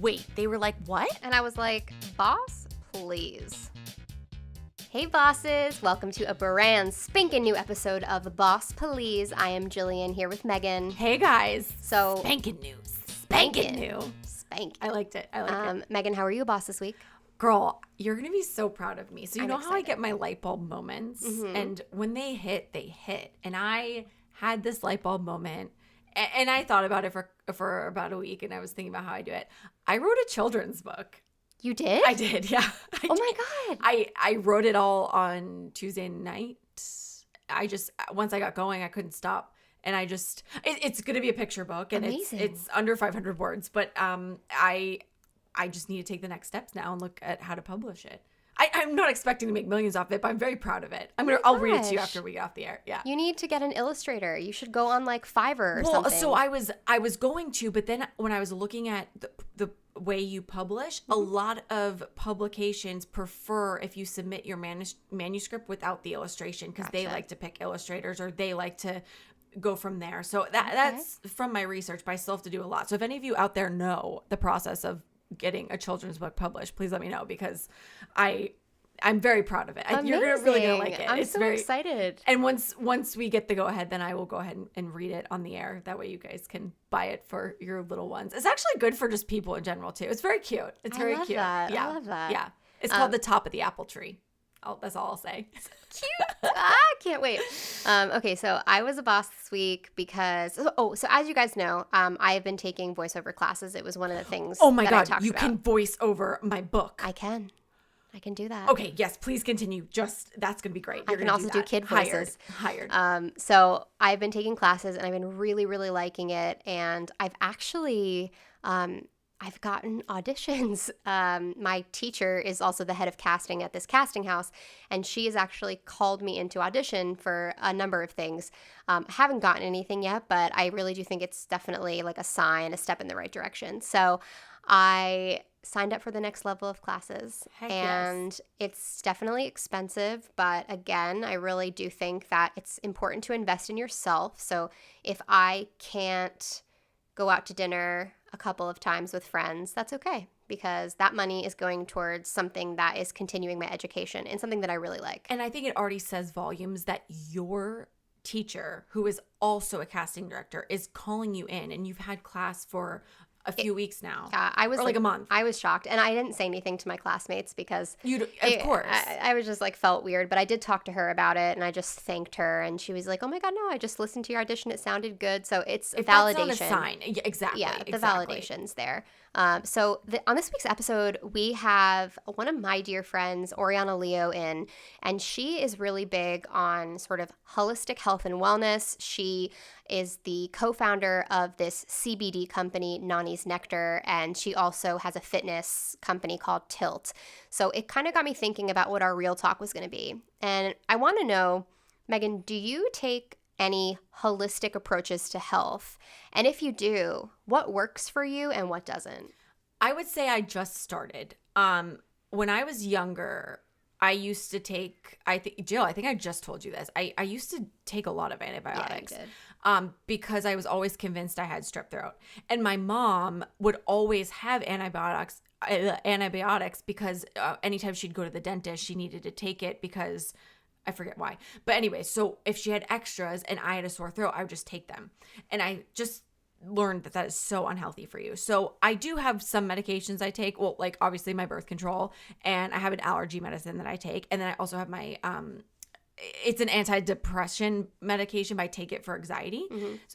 Wait, they were like, what? And I was like, boss, please. Hey bosses, welcome to a brand spanking new episode of Boss Please. I am Jillian here with Meghan. Hey guys. So Spanking news. Spanking new. Spank. I liked it. Meghan, how are you a boss this week? Girl, you're going to be so proud of me. So you I'm know how I excited. get my light bulb moments? And when they hit, they hit. And I had this light bulb moment. And I thought about it for about a week. And I was thinking about how I do it. I wrote a children's book. You did? I did, yeah. Oh my God. I wrote it all on Tuesday night. Once I got going, I couldn't stop. And it's going to be a picture book, and Amazing. it's under 500 words, but I just need to take the next steps now and look at how to publish it. I'm not expecting to make millions off it, but I'm very proud of it. I'll read it to you after we get off the air. Yeah. You need to get an illustrator. You should go on like Fiverr or something. So I was going to, but then when I was looking at the way you publish, a lot of publications prefer if you submit your manuscript without the illustration because they like to pick illustrators or they like to go from there. So that's from my research, but I still have to do a lot. So if any of you out there know the process of getting a children's book published, please let me know because I'm very proud of it. You're really gonna like it. I'm so excited. And once we get the go ahead, then I will go ahead and read it on the air. That way you guys can buy it for your little ones. It's actually good for just people in general too. It's very cute. It's very cute. That. Yeah. I love that. Yeah. It's called The Top of the Apple Tree. That's all I'll say. Cute. I can't wait. Okay, so I was a boss this week because so as you guys know, I have been taking voiceover classes. It was one of the things. Oh my that God, I talked you about. can voice over my book. I can do that. Okay, yes, please continue. That's gonna be great. I can also do kid voices. Hired. So I've been taking classes and I've been really, really liking it. And I've actually, I've gotten auditions. My teacher is also the head of casting at this casting house, and she has actually called me into audition for a number of things. Haven't gotten anything yet, but I really do think it's definitely like a sign, a step in the right direction. So I signed up for the next level of classes. Heck and yes. It's definitely expensive, but again, I really do think that it's important to invest in yourself. So if I can't go out to dinner a couple of times with friends, that's okay because that money is going towards something that is continuing my education and something that I really like. And I think it already says volumes that your teacher, who is also a casting director, is calling you in, and you've had class for a few weeks now. I was or like a month. I was shocked, and I didn't say anything to my classmates because of course. I was just like felt weird, but I did talk to her about it, and I just thanked her, and she was like, "Oh my God, no! I just listened to your audition; it sounded good." So it's If validation. That's not a sign. Yeah, exactly. Yeah, the exactly. validation's there. So on this week's episode, we have one of my dear friends, Oriana Leo, in, and she is really big on sort of holistic health and wellness. She is the co-founder of this CBD company, Nonnie's Nectar, and she also has a fitness company called Tilt. So it kind of got me thinking about what our real talk was going to be. And I want to know, Meghan, do you take any holistic approaches to health? And if you do, what works for you and what doesn't? I would say I just started. When I was younger, I used to take, Jill, I think I just told you this. I used to take a lot of antibiotics. Yeah, you did. Because I was always convinced I had strep throat. And my mom would always have antibiotics because anytime she'd go to the dentist, she needed to take it because I forget why. But anyway, so if she had extras and I had a sore throat, I would just take them. And I just learned that is so unhealthy for you. So I do have some medications I take. Well, like obviously my birth control, and I have an allergy medicine that I take. And then I also have my, it's an antidepressant medication, but I take it for anxiety,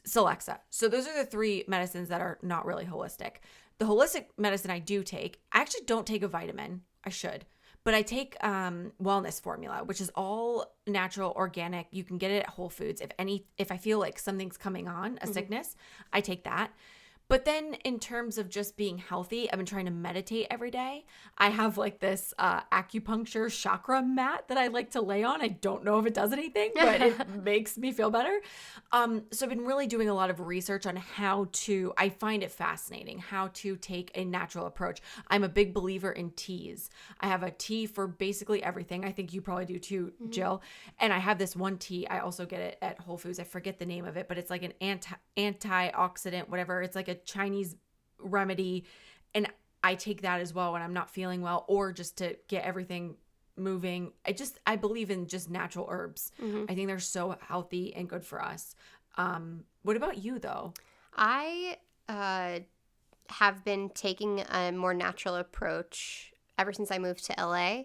Celexa. So those are the three medicines that are not really holistic. The holistic medicine I do take, I actually don't take a vitamin. I should. But I take wellness formula, which is all natural, organic. You can get it at Whole Foods. If I feel like something's coming on, a sickness, I take that. But then in terms of just being healthy, I've been trying to meditate every day. I have like this acupuncture chakra mat that I like to lay on. I don't know if it does anything, but it makes me feel better. So I've been really doing a lot of research on I find it fascinating how to take a natural approach. I'm a big believer in teas. I have a tea for basically everything. I think you probably do too, Jill. And I have this one tea. I also get it at Whole Foods. I forget the name of it, but it's like an antioxidant, whatever. It's like a Chinese remedy. And I take that as well when I'm not feeling well, or just to get everything moving. I believe in just natural herbs. I think they're so healthy and good for us. What about you though? I have been taking a more natural approach ever since I moved to LA.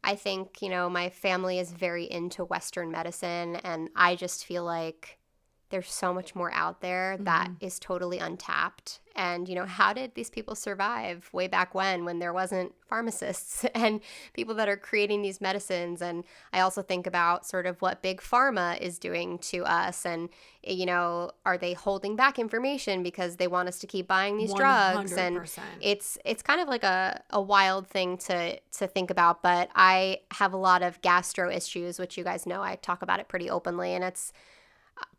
I think, my family is very into Western medicine, and I just feel like there's so much more out there that is totally untapped. And, how did these people survive way back when there wasn't pharmacists and people that are creating these medicines? And I also think about sort of what big pharma is doing to us. And, are they holding back information because they want us to keep buying these drugs? And 100%. it's kind of like a wild thing to think about. But I have a lot of gastro issues, which you guys know I talk about it pretty openly. And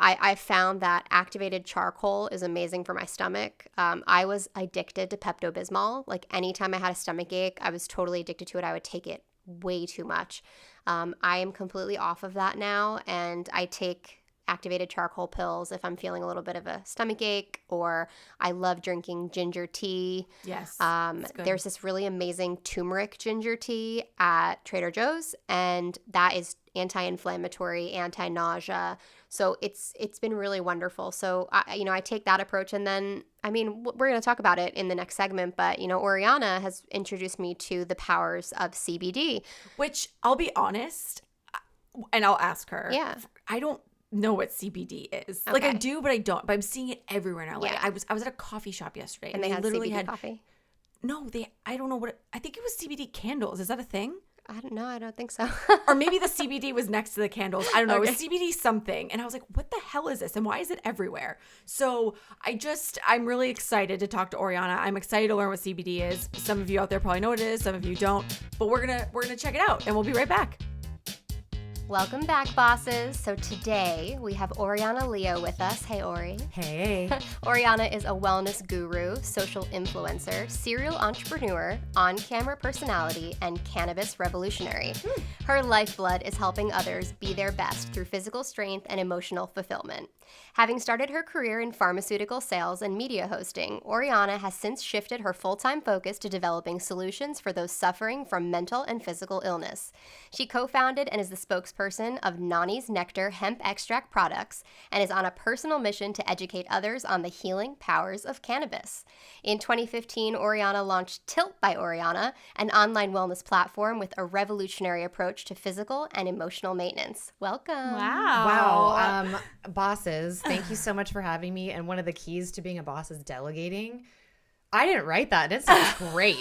I found that activated charcoal is amazing for my stomach. I was addicted to Pepto-Bismol. Like anytime I had a stomach ache, I was totally addicted to it. I would take it way too much. I am completely off of that now, and I take activated charcoal pills if I'm feeling a little bit of a stomach ache, or I love drinking ginger tea. Yes. There's this really amazing turmeric ginger tea at Trader Joe's, and that is anti-inflammatory, anti-nausea. So it's been really wonderful. So I take that approach, and then we're going to talk about it in the next segment, but Oriana has introduced me to the powers of CBD, which I'll be honest, and I'll ask her. Yeah. I don't know what CBD is. Okay. Like I do, but I don't. But I'm seeing it everywhere now. Like Yeah. I was at a coffee shop yesterday, and they had literally CBD coffee. No, I don't know what. I think it was CBD candles. Is that a thing? I don't know. I don't think so. Or maybe the CBD was next to the candles. I don't know. Okay. It was CBD something. And I was like, what the hell is this? And why is it everywhere? So I'm really excited to talk to Oriana. I'm excited to learn what CBD is. Some of you out there probably know what it is. Some of you don't. But we're gonna check it out, and we'll be right back. Welcome back, bosses. So today we have Oriana Leo with us. Hey, Ori. Hey. Oriana is a wellness guru, social influencer, serial entrepreneur, on-camera personality, and cannabis revolutionary. Her lifeblood is helping others be their best through physical strength and emotional fulfillment. Having started her career in pharmaceutical sales and media hosting, Oriana has since shifted her full-time focus to developing solutions for those suffering from mental and physical illness. She co-founded and is the spokesperson of Nonnie's Nectar hemp extract products, and is on a personal mission to educate others on the healing powers of cannabis. In 2015, Oriana launched Tilt by Oriana, an online wellness platform with a revolutionary approach to physical and emotional maintenance. Welcome. Wow. Bosses, thank you so much for having me. And one of the keys to being a boss is delegating. I didn't write that. It sounds great.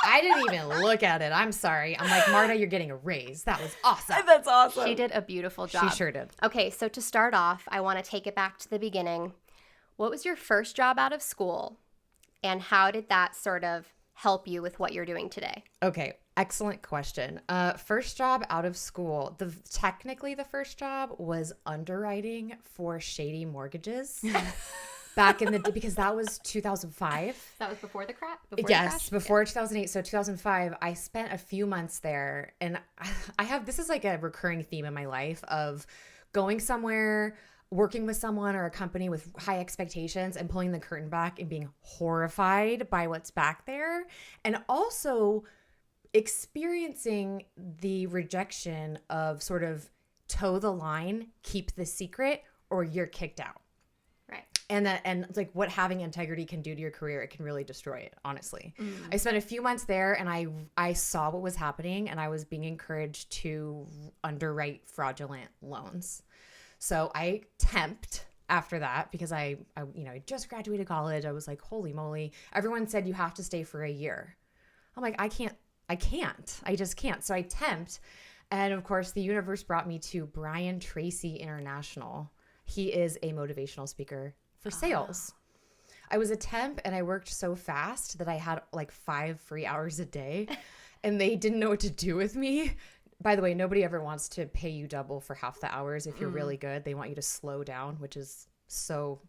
I didn't even look at it. I'm sorry. I'm like, Marta, you're getting a raise. That was awesome. That's awesome. She did a beautiful job. She sure did. Okay, so to start off, I want to take it back to the beginning. What was your first job out of school, and how did that sort of help you with what you're doing today? Okay, excellent question. First job out of school. Technically, the first job was underwriting for shady mortgages. Back in because that was 2005. That was before the crash? Yes, before 2008. So 2005, I spent a few months there, and this is like a recurring theme in my life of going somewhere, working with someone or a company with high expectations, and pulling the curtain back and being horrified by what's back there, and also experiencing the rejection of sort of toe the line, keep the secret, or you're kicked out. Right. And like what having integrity can do to your career, it can really destroy it, honestly. I spent a few months there, and I saw what was happening, and I was being encouraged to underwrite fraudulent loans. So I temped after that because I just graduated college. I was like, holy moly. Everyone said you have to stay for a year. I'm like, I just can't. So I temped. And of course, the universe brought me to Brian Tracy International. He is a motivational speaker for sales. I was a temp, and I worked so fast that I had like 5 free hours a day, and they didn't know what to do with me. By the way, nobody ever wants to pay you double for half the hours if you're really good. They want you to slow down, which is so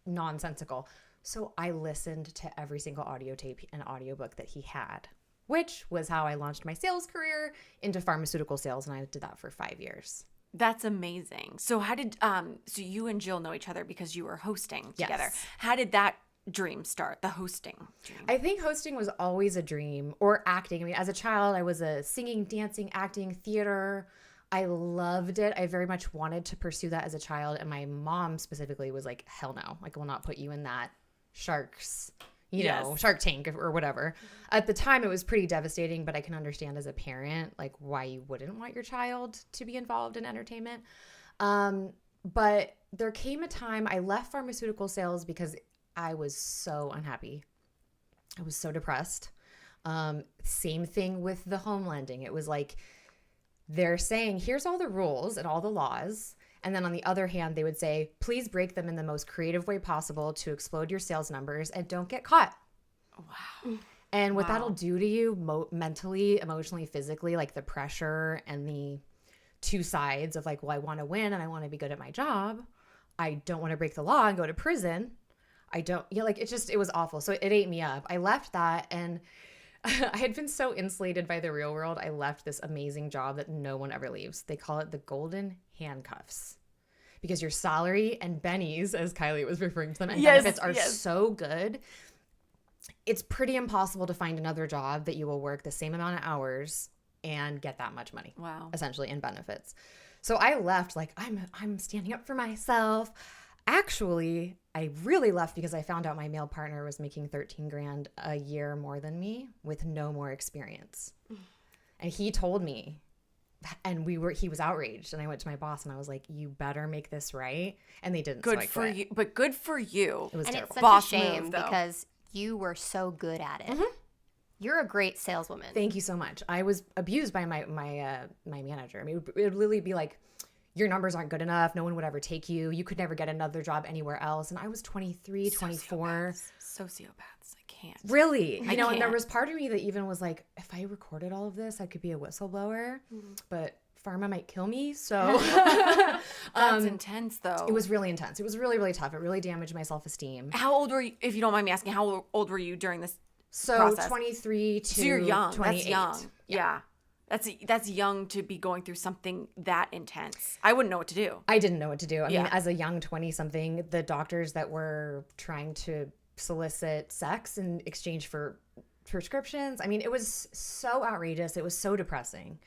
nonsensical. So I listened to every single audio tape and audiobook that he had, which was how I launched my sales career into pharmaceutical sales, and I did that for 5 years. That's amazing. So how did so you and Jill know each other because you were hosting together? Yes. How did that dream start, the hosting dream? I think hosting was always a dream, or acting. I mean, as a child, I was a singing, dancing, acting, theater. I loved it. I very much wanted to pursue that as a child. And my mom specifically was like, hell no. Like, I will not put you in that Shark Tank or whatever. At the time, it was pretty devastating, but I can understand as a parent, like, why you wouldn't want your child to be involved in entertainment. But there came a time I left pharmaceutical sales because I was so unhappy. I was so depressed. Same thing with the home lending. It was like, they're saying, here's all the rules and all the laws. And then on the other hand, they would say, please break them in the most creative way possible to explode your sales numbers and don't get caught. Wow. And what that'll do to you mentally, emotionally, physically, like the pressure and the two sides of like, well, I want to win and I want to be good at my job. I don't want to break the law and go to prison. It was awful. So it ate me up. I left that, and I had been so insulated by the real world. I left this amazing job that no one ever leaves. They call it the golden handcuffs, because your salary and bennies, as Kylie was referring to them, and benefits are so good. It's pretty impossible to find another job that you will work the same amount of hours and get that much money. Wow. Essentially in benefits. So I left like, I'm standing up for myself. Actually, I really left because I found out my male partner was making $13,000 a year more than me with no more experience. And he told me, and he was outraged. And I went to my boss and I was like, you better make this right. And they didn't. Good for you. But good for you. It was and terrible. it's such Boss a shame move, though. because you were so good at it. You're a great saleswoman. Thank you so much. I was abused by my manager. I mean, it would literally be like, your numbers aren't good enough. No one would ever take you. You could never get another job anywhere else. And I was 23, 24. Sociopaths. I can't. Really? I And there can't. was part of me that even was like, if I recorded all of this, I could be a whistleblower. But pharma might kill me. So That's intense, though. it was really intense. It was really, really tough. It really damaged my self-esteem. How old were you, if you don't mind me asking, how old were you during this So process? 23 to So you're young. 28. That's young. Yeah. That's young to be going through something that intense. I wouldn't know what to do. I didn't know what to do. I Yeah. mean, as a young 20-something, the doctors that were trying to solicit sex in exchange for prescriptions, I mean, it was so outrageous. It was so depressing.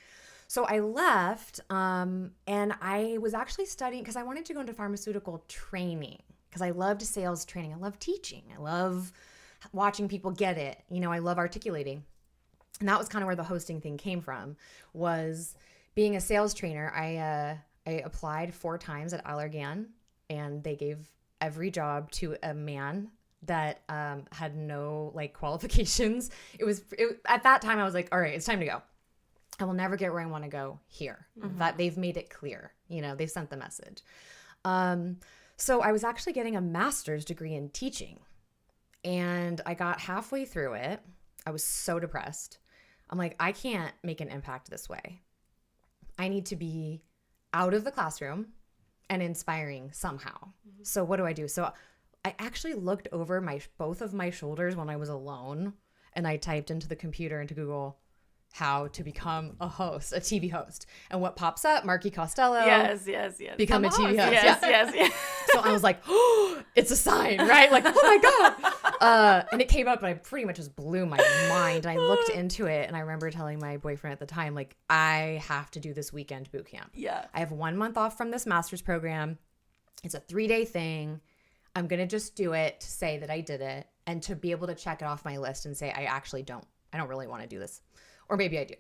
So I left, and I was actually studying because I wanted to go into pharmaceutical training because I loved sales training. I love teaching. I love watching people get it. I love articulating. And that was kind of where the hosting thing came from, was being a sales trainer. I applied 4 times at Allergan, and they gave every job to a man that had no qualifications. At that time I was like, all right, it's time to go. I will never get where I want to go here. That they've made it clear, they've sent the message. So I was actually getting a master's degree in teaching, and I got halfway through it. I was so depressed. I'm like, I can't make an impact this way. I need to be out of the classroom and inspiring somehow. So what do I do? So I actually looked over both of my shoulders when I was alone, and I typed into the computer, into Google, how to become a TV host. And what pops up? Marky Costello. Yes. Become a TV host. Yes. So I was like, oh, it's a sign, right? Like, oh my God. And it came up, and I pretty much just blew my mind. And I looked into it, and I remember telling my boyfriend at the time, like, I have to do this weekend boot camp. Yeah. I have 1 month off from this master's program. It's a 3-day thing. I'm going to just do it to say that I did it, and to be able to check it off my list and say, I don't really want to do this. Or maybe I do.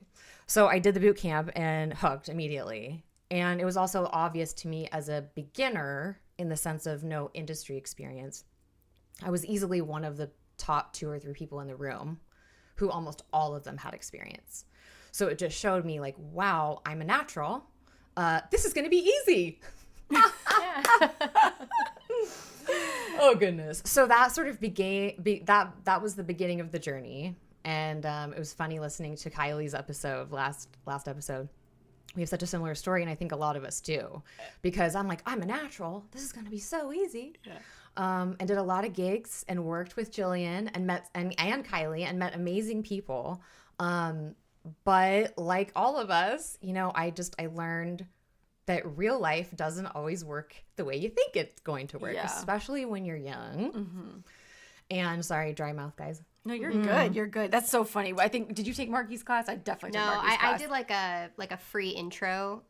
So I did the boot camp and hooked immediately. And it was also obvious to me as a beginner, in the sense of no industry experience, I was easily one of the top 2 or 3 people in the room who almost all of them had experience. So it just showed me like, wow, I'm a natural. This is going to be easy. Oh, goodness. So that sort of that was the beginning of the journey. And it was funny listening to Kylie's episode, last episode. We have such a similar story, and I think a lot of us do, because I'm like, I'm a natural. This is going to be so easy. Yeah. And did a lot of gigs and worked with Jillian and met and Kylie and met amazing people. But like all of us, I learned that real life doesn't always work the way you think it's going to work, especially when you're young. And sorry, dry mouth, guys. No, you're good. You're good. That's so funny. I think, did you take Marky's class? I definitely took Marky's class. I did like a free intro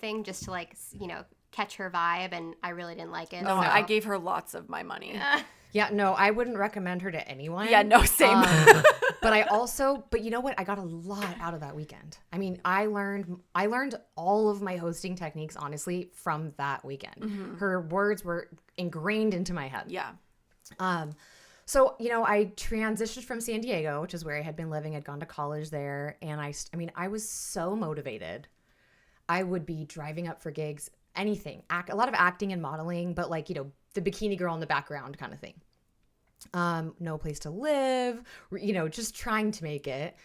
thing just to like, you know, catch her vibe, and I really didn't like it. No, I gave her lots of my money. Yeah, no, I wouldn't recommend her to anyone. Yeah, no, same. But you know what? I got a lot out of that weekend. I mean, I learned all of my hosting techniques, honestly, from that weekend. Her words were ingrained into my head. Yeah. So, you know, I transitioned from San Diego, which is where I had been living. I'd gone to college there. And I was so motivated. I would be driving up for gigs, anything, a lot of acting and modeling, but like, you know, the bikini girl in the background kind of thing. No place to live, you know, just trying to make it.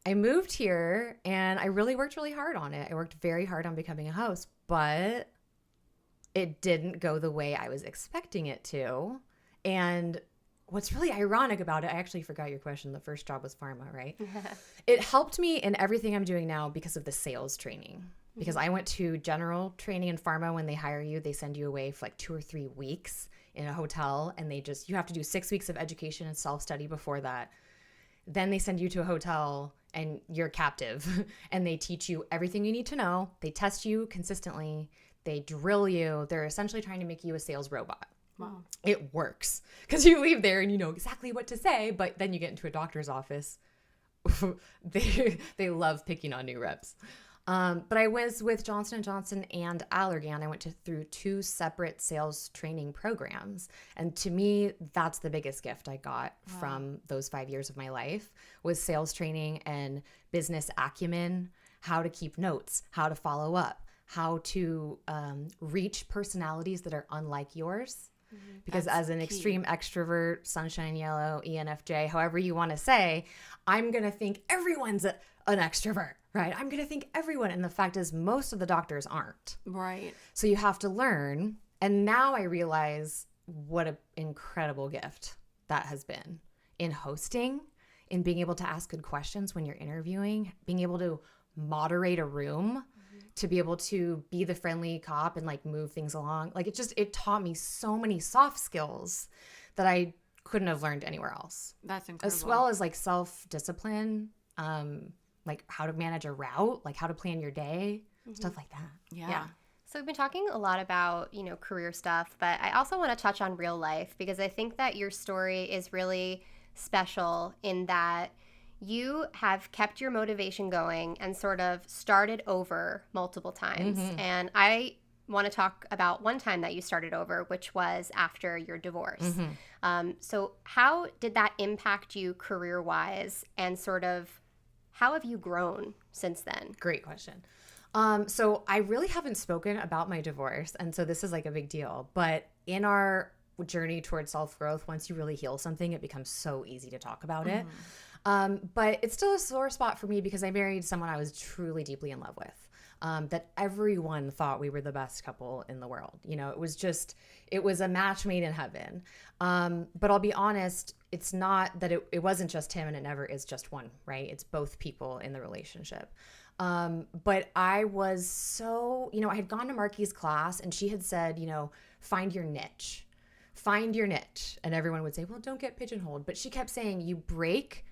I moved here and I really worked really hard on it. I worked very hard on becoming a host, but it didn't go the way I was expecting it to. And what's really ironic about it, I actually forgot your question. The first job was pharma, right? It helped me in everything I'm doing now because of the sales training. Because I went to general training in pharma. When they hire you, they send you away for like 2 or 3 weeks in a hotel. And you have to do 6 weeks of education and self-study before that. Then they send you to a hotel and you're captive. And they teach you everything you need to know. They test you consistently. They drill you. They're essentially trying to make you a sales robot. Wow. It works. Because you leave there and you know exactly what to say. But then you get into a doctor's office. They love picking on new reps. But I was with Johnson & Johnson and Allergan. I went through 2 separate sales training programs. And to me, that's the biggest gift I got from those 5 years of my life was sales training and business acumen, how to keep notes, how to follow up, how to reach personalities that are unlike yours. Because as an extreme extrovert, sunshine yellow, ENFJ, however you want to say, I'm going to think everyone's an extrovert, right? I'm going to think everyone. And the fact is most of the doctors aren't. Right. So you have to learn. And now I realize what an incredible gift that has been in hosting, in being able to ask good questions when you're interviewing, being able to moderate a room, to be able to be the friendly cop and like move things along. Like it taught me so many soft skills that I couldn't have learned anywhere else. That's incredible. As well as like self-discipline, like how to manage a route, like how to plan your day, stuff like that. Yeah. So we've been talking a lot about, you know, career stuff, but I also want to touch on real life because I think that your story is really special in that you have kept your motivation going and sort of started over multiple times. And I want to talk about one time that you started over, which was after your divorce. So how did that impact you career-wise, and sort of how have you grown since then? Great question. So I really haven't spoken about my divorce, and so this is like a big deal. But in our journey towards self-growth, once you really heal something, it becomes so easy to talk about it. But it's still a sore spot for me because I married someone I was truly deeply in love with. That everyone thought we were the best couple in the world. You know, it was a match made in heaven. But I'll be honest, it's not that it wasn't just him, and it never is just one, right? It's both people in the relationship. But I was so, you know, I had gone to Marky's class and she had said, you know, find your niche. Find your niche. And everyone would say, well, don't get pigeonholed. But she kept saying you break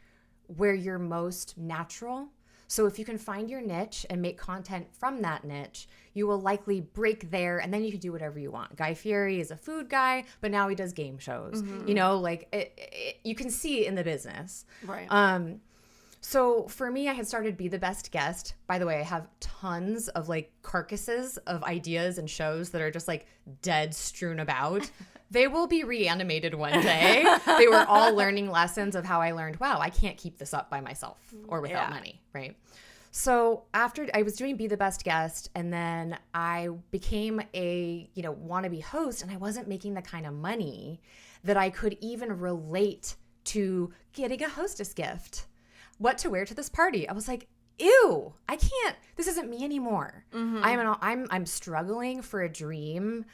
where you're most natural. So if you can find your niche and make content from that niche, you will likely break there, and then you can do whatever you want. Guy Fieri is a food guy, but now he does game shows. You know, like you can see in the business. Right. So for me, I had started Be the Best Guest. By the way, I have tons of like carcasses of ideas and shows that are just like dead strewn about. They will be reanimated one day. They were all learning lessons of how I learned, wow, I can't keep this up by myself or without money, right? So after I was doing Be the Best Guest, and then I became a, you know, wannabe host, and I wasn't making the kind of money that I could even relate to getting a hostess gift. What to wear to this party? I was like, ew, I can't, this isn't me anymore. I'm struggling for a dream.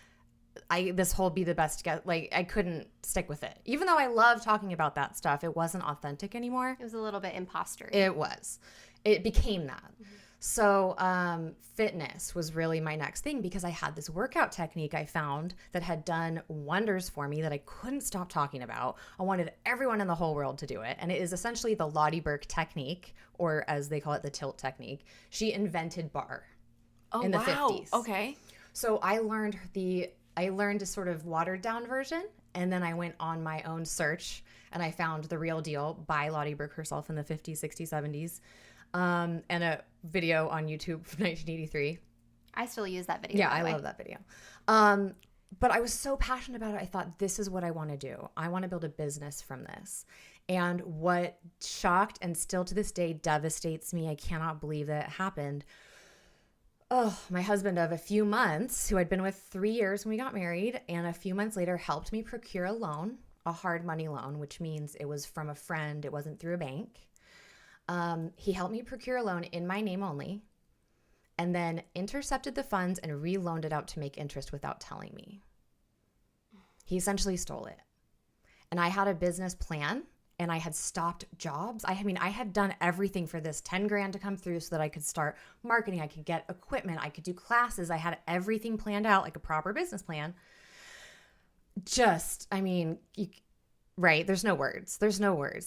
This whole Be the Best Guest, like I couldn't stick with it. Even though I love talking about that stuff, it wasn't authentic anymore. It was a little bit imposter. It was. It became that. So fitness was really my next thing because I had this workout technique I found that had done wonders for me that I couldn't stop talking about. I wanted everyone in the whole world to do it. And it is essentially the Lottie Burke technique, or as they call it, the tilt technique. She invented bar in the 50s. Okay. So I learned a sort of watered down version, and then I went on my own search and I found the real deal by Lottie Burke herself in the 50s, 60s, 70s. And a video on YouTube from 1983. I still use that video. Yeah, I love that video. But I was so passionate about it. I thought, this is what I want to do. I want to build a business from this. And what shocked and still to this day devastates me, I cannot believe that it happened. Oh, my husband of a few months, who I'd been with 3 years when we got married, and a few months later helped me procure a loan, a hard money loan, which means it was from a friend. It wasn't through a bank. He helped me procure a loan in my name only, and then intercepted the funds and re-loaned it out to make interest without telling me. He essentially stole it. And I had a business plan, and I had stopped jobs. I had done everything for this 10 grand to come through so that I could start marketing. I could get equipment. I could do classes. I had everything planned out like a proper business plan. Right. There's no words.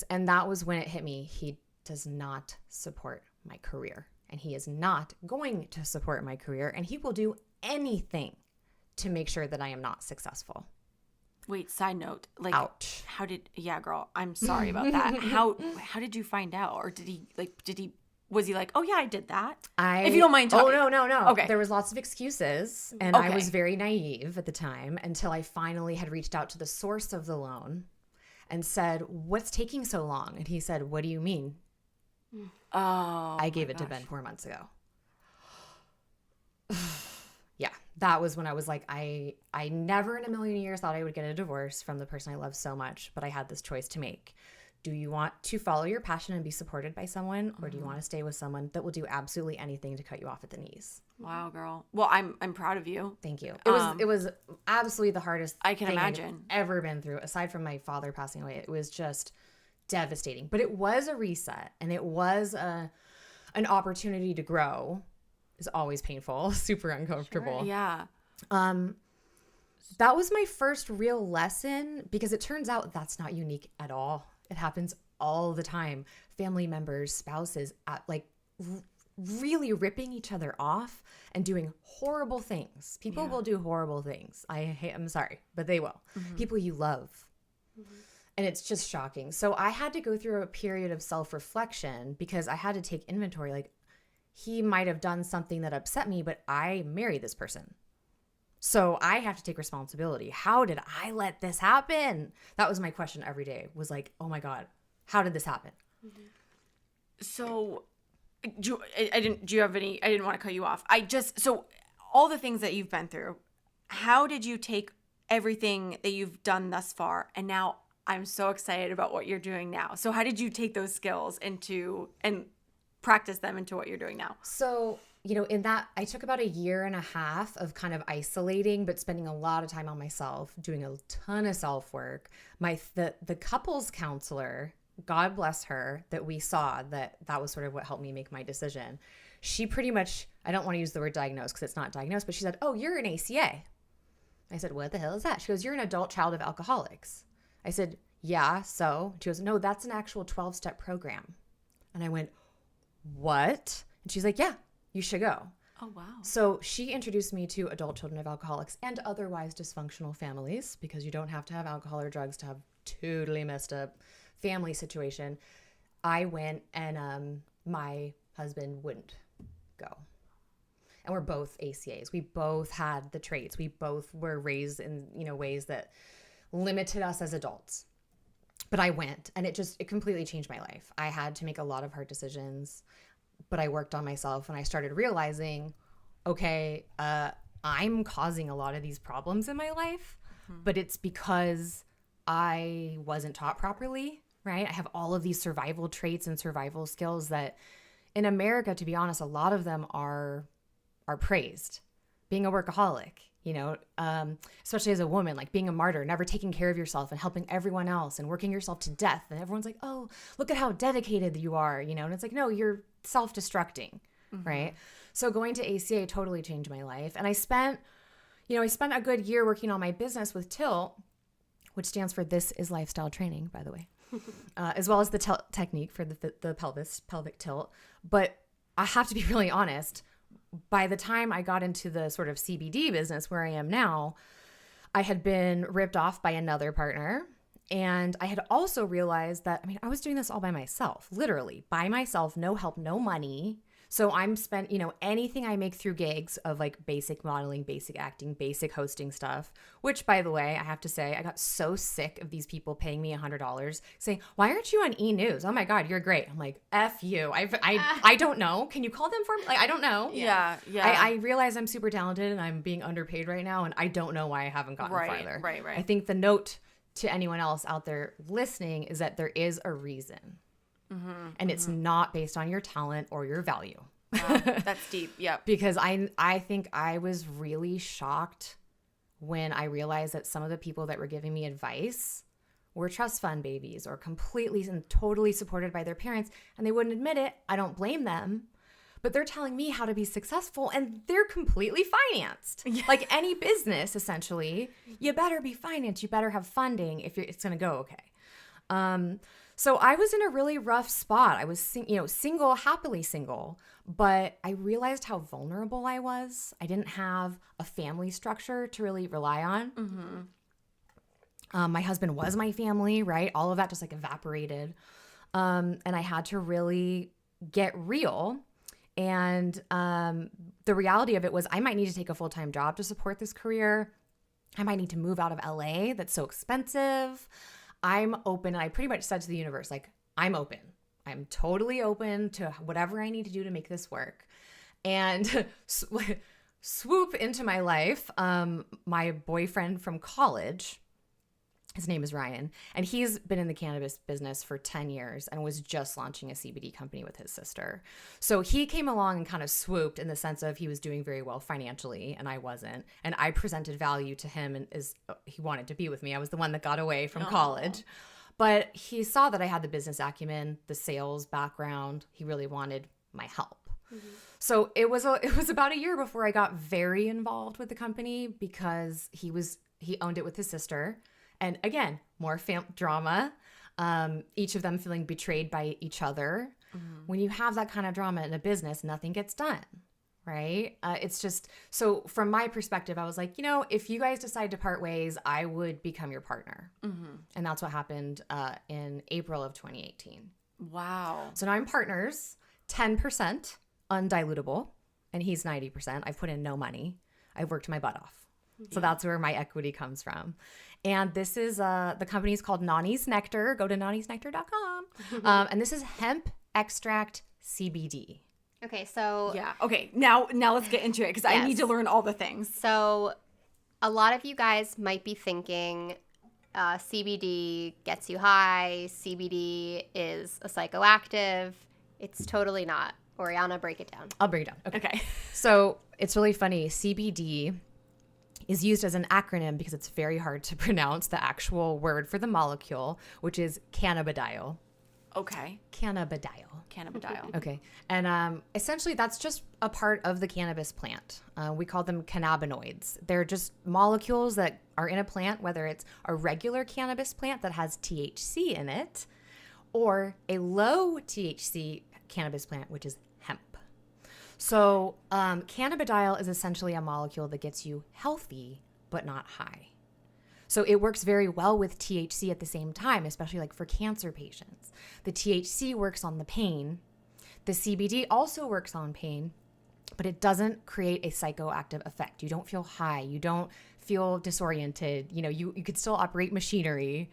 And that was when it hit me. He does not support my career, and he is not going to support my career, and he will do anything to make sure that I am not successful. Wait, side note, like, ouch. Girl, I'm sorry about that. How did you find out? Or was he like, oh yeah, I did that? If you don't mind talking. Oh, no. Okay. There was lots of excuses, and I was very naive at the time until I finally had reached out to the source of the loan and said, what's taking so long? And he said, what do you mean? Oh, I gave it to Ben 4 months ago. Yeah, that was when I was like, I never in a million years thought I would get a divorce from the person I love so much, but I had this choice to make. Do you want to follow your passion and be supported by someone, or do you want to stay with someone that will do absolutely anything to cut you off at the knees? Wow, girl. Well, I'm proud of you. Thank you. It was absolutely the hardest I can thing imagine I've ever been through, aside from my father passing away. It was just devastating, but it was a reset, and it was an opportunity to grow. Is always painful, super uncomfortable. Sure, yeah. That was my first real lesson, because it turns out that's not unique at all. It happens all the time. Family members, spouses, really ripping each other off and doing horrible things. People will do horrible things. I'm sorry, but they will. Mm-hmm. People you love. Mm-hmm. And it's just shocking. So I had to go through a period of self-reflection, because I had to take inventory. Like, he might have done something that upset me, but I married this person. So I have to take responsibility. How did I let this happen? That was my question every day, was like, oh my God, how did this happen? So I didn't want to cut you off. So all the things that you've been through, how did you take everything that you've done thus far? And now I'm so excited about what you're doing now. So how did you take those skills and practice them into what you're doing now? So, in that, I took about 1.5 years of kind of isolating, but spending a lot of time on myself, doing a ton of self-work. The couples counselor, God bless her, that we saw, that was sort of what helped me make my decision. She pretty much, I don't want to use the word diagnosed because it's not diagnosed, but she said, oh, you're an ACA. I said, what the hell is that? She goes, you're an adult child of alcoholics. I said, yeah, so? She goes, no, that's an actual 12-step program. And I went, what? And she's like, yeah, you should go. Oh, wow. So she introduced me to adult children of alcoholics and otherwise dysfunctional families, because you don't have to have alcohol or drugs to have totally messed up family situation. I went, and my husband wouldn't go. And we're both ACAs. We both had the traits. We both were raised in, ways that limited us as adults. But I went, and it completely changed my life. I had to make a lot of hard decisions, but I worked on myself, and I started realizing, okay, I'm causing a lot of these problems in my life, but it's because I wasn't taught properly, right? I have all of these survival traits and survival skills that in America, to be honest, a lot of them are praised. Being a workaholic, especially as a woman, like being a martyr, never taking care of yourself and helping everyone else and working yourself to death. And everyone's like, oh, look at how dedicated you are, and it's like, no, you're self-destructing, right? So going to ACA totally changed my life. And I spent a good year working on my business with Tilt, which stands for This is Lifestyle Training, by the way, as well as the technique for the pelvic tilt. But I have to be really honest, by the time I got into the sort of CBD business where I am now, I had been ripped off by another partner. And I had also realized that, I was doing this all by myself, literally by myself, no help, no money. So I'm spent, anything I make through gigs of like basic modeling, basic acting, basic hosting stuff, which by the way, I have to say, I got so sick of these people paying me $100 saying, why aren't you on E! News? Oh my God, you're great. I'm like, F you. I don't know. Can you call them for me? Like, I don't know. Yeah. I realize I'm super talented and I'm being underpaid right now. And I don't know why I haven't gotten farther. Right. I think the note to anyone else out there listening is that there is a reason. And it's not based on your talent or your value. Wow, that's deep. Yep. Because I think I was really shocked when I realized that some of the people that were giving me advice were trust fund babies or completely and totally supported by their parents, and they wouldn't admit it. I don't blame them. But they're telling me how to be successful, and they're completely financed. Yeah. Like any business, essentially, you better be financed. You better have funding if it's going to go okay. So I was in a really rough spot. I was, single, happily single, but I realized how vulnerable I was. I didn't have a family structure to really rely on. My husband was my family, right? All of that just like evaporated. And I had to really get real. And the reality of it was I might need to take a full-time job to support this career. I might need to move out of LA. That's so expensive. I'm open. And I pretty much said to the universe, like, I'm open. I'm totally open to whatever I need to do to make this work. And swoop into my life, my boyfriend from college, his name is Ryan, and he's been in the cannabis business for 10 years and was just launching a CBD company with his sister. So he came along and kind of swooped in the sense of he was doing very well financially and I wasn't. And I presented value to him and he wanted to be with me. I was the one that got away from college. But he saw that I had the business acumen, the sales background. He really wanted my help. So it was about a year before I got very involved with the company because he owned it with his sister. And again, more drama, each of them feeling betrayed by each other. When you have that kind of drama in a business, nothing gets done, right? It's just, so from my perspective, I was like, if you guys decide to part ways, I would become your partner. And that's what happened in April of 2018. Wow. So now I'm partners, 10% undilutable, and he's 90%. I've put in no money. I've worked my butt off. So that's where my equity comes from. And this is, the company is called Nonnie's Nectar. Go to nonniesnectar.com. And this is hemp extract CBD. Okay, so... Yeah. Okay, now let's get into it because I need to learn all the things. So a lot of you guys might be thinking CBD gets you high. CBD is a psychoactive. It's totally not. Oriana, break it down. I'll break it down. Okay. So it's really funny. CBD is used as an acronym because it's very hard to pronounce the actual word for the molecule, which is cannabidiol. Okay. Cannabidiol. Okay. And essentially that's just a part of the cannabis plant. We call them cannabinoids. They're just molecules that are in a plant, whether it's a regular cannabis plant that has THC in it or a low THC cannabis plant, which is hemp. So cannabidiol is essentially a molecule that gets you healthy but not high. So it works very well with THC at the same time, especially like for cancer patients. The THC works on the pain. The CBD also works on pain, but it doesn't create a psychoactive effect. You don't feel high. You don't feel disoriented. You could still operate machinery.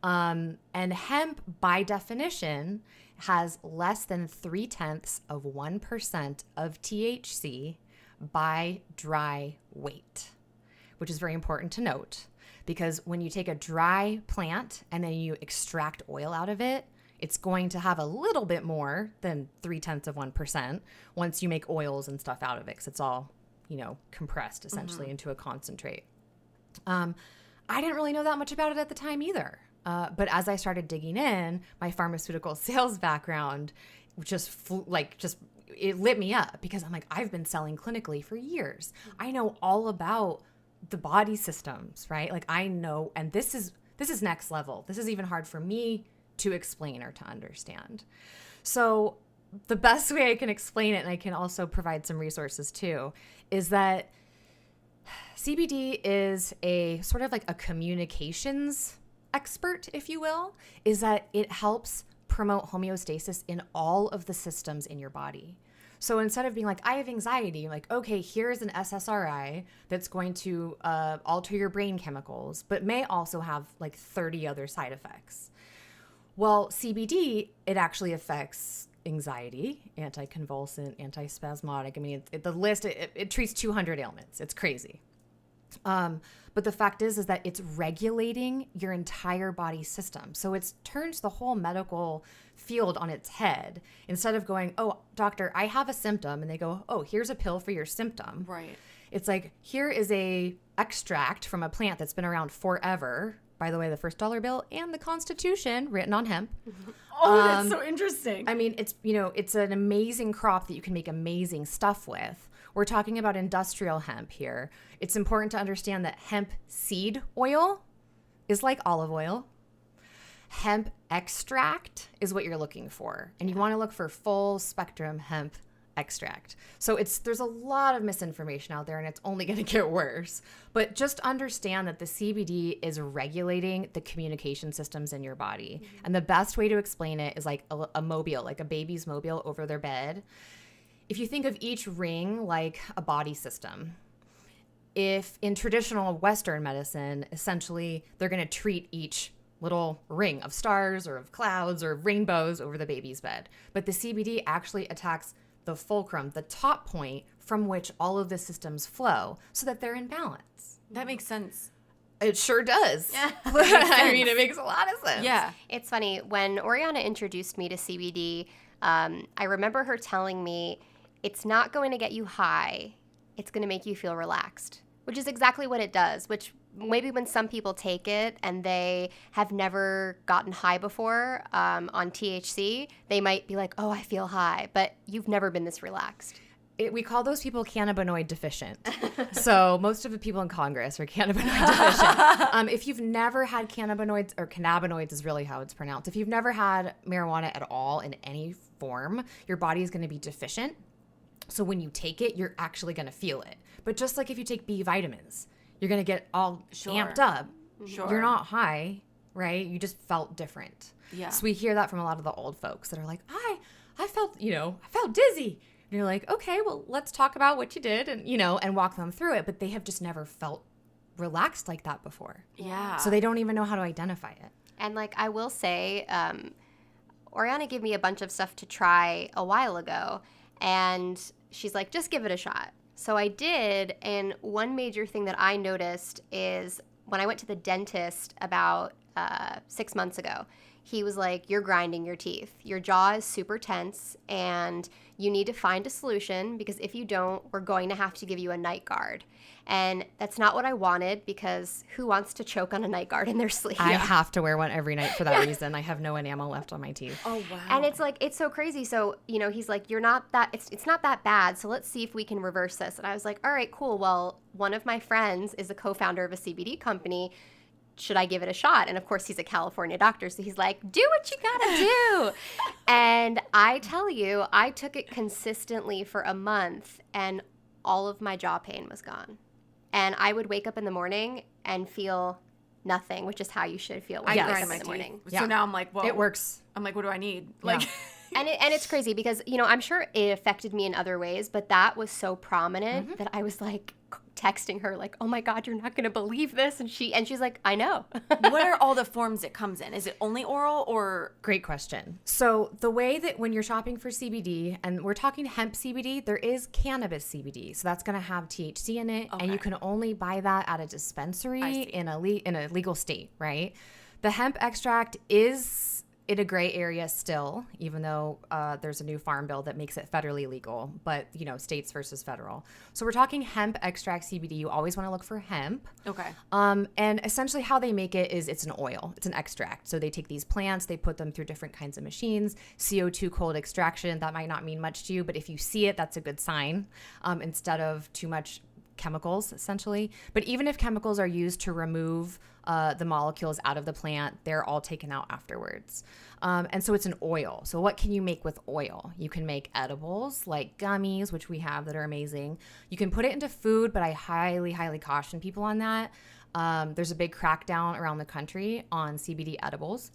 And hemp, by definition, has less than 0.3% of THC by dry weight, which is very important to note because when you take a dry plant and then you extract oil out of it, it's going to have a little bit more than 0.3% once you make oils and stuff out of it because it's all, compressed essentially into a concentrate. I didn't really know that much about it at the time either. But as I started digging in, my pharmaceutical sales background just it lit me up because I'm like, I've been selling clinically for years. I know all about the body systems, right? Like I know, and this is next level. This is even hard for me to explain or to understand. So the best way I can explain it, and I can also provide some resources too, is that CBD is a sort of like a communications expert, if you will, is that it helps promote homeostasis in all of the systems in your body. So instead of being like, I have anxiety, like, okay, here's an SSRI that's going to alter your brain chemicals, but may also have like 30 other side effects. Well, CBD, it actually affects anxiety, anticonvulsant, antispasmodic. I mean, the list, it treats 200 ailments. It's crazy. But the fact is that it's regulating your entire body system. So it turns the whole medical field on its head. Instead of going, oh, doctor, I have a symptom. And they go, oh, here's a pill for your symptom. Right. It's like, here is a extract from a plant that's been around forever. By the way, the first dollar bill and the Constitution written on hemp. Oh, that's so interesting. I mean, it's an amazing crop that you can make amazing stuff with. We're talking about industrial hemp here. It's important to understand that hemp seed oil is like olive oil. Hemp extract is what you're looking for. And you want to look for full spectrum hemp extract. So there's a lot of misinformation out there, and it's only going to get worse. But just understand that the CBD is regulating the communication systems in your body. Mm-hmm. And the best way to explain it is like a mobile, like a baby's mobile over their bed. If you think of each ring like a body system, if in traditional Western medicine, essentially they're going to treat each little ring of stars or of clouds or of rainbows over the baby's bed. But the CBD actually attacks the fulcrum, the top point from which all of the systems flow so that they're in balance. That makes sense. It sure does. Yeah. I mean, it makes a lot of sense. Yeah. It's funny. When Oriana introduced me to CBD, I remember her telling me, it's not going to get you high. It's going to make you feel relaxed, which is exactly what it does, which maybe when some people take it and they have never gotten high before on THC, they might be like, oh, I feel high, but you've never been this relaxed. We call those people cannabinoid deficient. So most of the people in Congress are cannabinoid deficient. If you've never had cannabinoids, or cannabinoids is really how it's pronounced. If you've never had marijuana at all in any form, your body is going to be deficient. So when you take it, you're actually going to feel it. But just like if you take B vitamins, you're going to get all amped up. Sure. You're not high, right? You just felt different. Yeah. So we hear that from a lot of the old folks that are like, I felt dizzy. And you're like, okay, well, let's talk about what you did and walk them through it. But they have just never felt relaxed like that before. Yeah. So they don't even know how to identify it. And like I will say, Oriana gave me a bunch of stuff to try a while ago. And she's like, just give it a shot. So I did. And one major thing that I noticed is when I went to the dentist about 6 months ago, he was like, you're grinding your teeth. Your jaw is super tense and you need to find a solution because if you don't, we're going to have to give you a night guard. And that's not what I wanted because who wants to choke on a night guard in their sleep? I have to wear one every night for that reason. I have no enamel left on my teeth. Oh, wow. And it's like, it's so crazy. So, he's like, you're not that, it's not that bad. So let's see if we can reverse this. And I was like, all right, cool. Well, one of my friends is a co-founder of a CBD company. Should I give it a shot? And of course, he's a California doctor. So he's like, do what you gotta do. And I tell you, I took it consistently for a month and all of my jaw pain was gone. And I would wake up in the morning and feel nothing, which is how you should feel when you wake up in the morning. So now I'm like, well, it works. I'm like, what do I need? Like, and it's crazy because, I'm sure it affected me in other ways, but that was so prominent that I was like texting her like, oh my God, you're not going to believe this. And she's like, I know. What are all the forms it comes in? Is it only oral or? Great question. So the way that when you're shopping for CBD, and we're talking hemp CBD, there is cannabis CBD. So that's going to have THC in it. Okay. And you can only buy that at a dispensary in a legal state, right? The hemp extract is in a gray area still, even though there's a new farm bill that makes it federally legal, but, states versus federal. So we're talking hemp extract CBD. You always want to look for hemp. Okay. And essentially how they make it is it's an oil. It's an extract. So they take these plants, they put them through different kinds of machines, CO2 cold extraction. That might not mean much to you, but if you see it, that's a good sign, instead of too much chemicals, essentially. But even if chemicals are used to remove the molecules out of the plant, they're all taken out afterwards. And so it's an oil. So what can you make with oil? You can make edibles like gummies, which we have that are amazing. You can put it into food, but I highly, highly caution people on that. There's a big crackdown around the country on CBD edibles,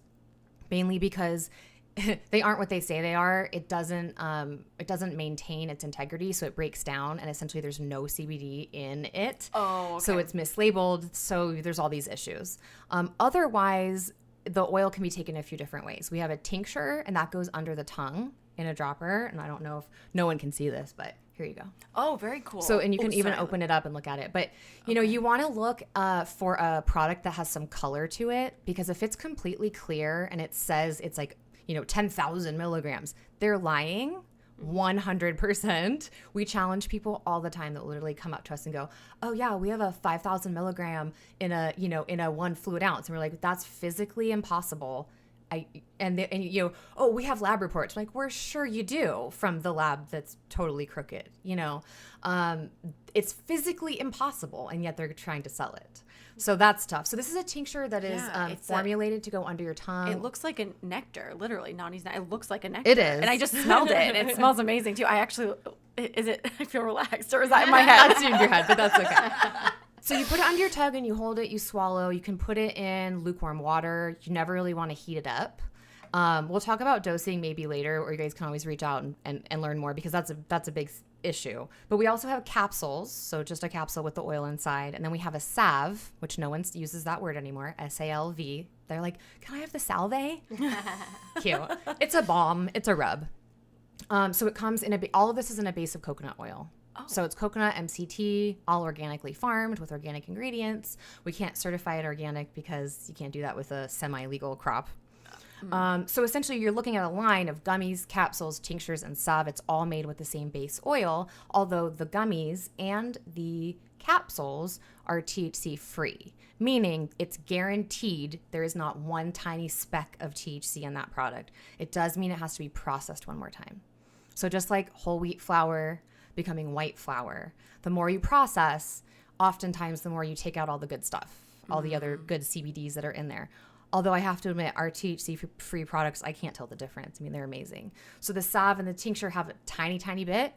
mainly because they aren't what they say they are. It doesn't maintain its integrity, so it breaks down, and essentially there's no CBD in it. Oh, okay. So it's mislabeled, so there's all these issues. Otherwise, the oil can be taken a few different ways. We have a tincture, and that goes under the tongue in a dropper, and I don't know if no one can see this, but here you go. Oh, very cool. So, and you can even open it up and look at it. But, you want to look for a product that has some color to it, because if it's completely clear and it says it's like 10,000 milligrams, they're lying 100%. We challenge people all the time that literally come up to us and go, oh yeah, we have a 5,000 milligram in a 1 fluid ounce. And we're like, that's physically impossible. Oh, we have lab reports. Like, we're sure you do, from the lab that's totally crooked. It's physically impossible, and yet they're trying to sell it. So that's tough. So this is a tincture that is formulated to go under your tongue. It looks like a nectar, literally. Nonnie's. It looks like a nectar. It is. And I just smelled it, and it smells amazing too. I feel relaxed, or is that in my head? That's in your head, but that's okay. So you put it under your tongue and you hold it, you swallow. You can put it in lukewarm water. You never really want to heat it up. We'll talk about dosing maybe later, or you guys can always reach out and learn more, because that's a big issue. But we also have capsules, so just a capsule with the oil inside. And then we have a salve, which no one uses that word anymore, SALV. They're like, can I have the salve? Cute. It's a balm. It's a rub. So it comes in all of this is in a base of coconut oil. Oh. So it's coconut MCT, all organically farmed with organic ingredients. We can't certify it organic because you can't do that with a semi-legal crop. So essentially you're looking at a line of gummies, capsules, tinctures, and salve. It's all made with the same base oil, although the gummies and the capsules are THC free, meaning it's guaranteed there is not one tiny speck of THC in that product. It does mean it has to be processed one more time. So just like whole wheat flour becoming white flour, the more you process, oftentimes the more you take out all the good stuff, all the other good CBDs that are in there. Although I have to admit, our THC-free products, I can't tell the difference. I mean, they're amazing. So the salve and the tincture have a tiny, tiny bit,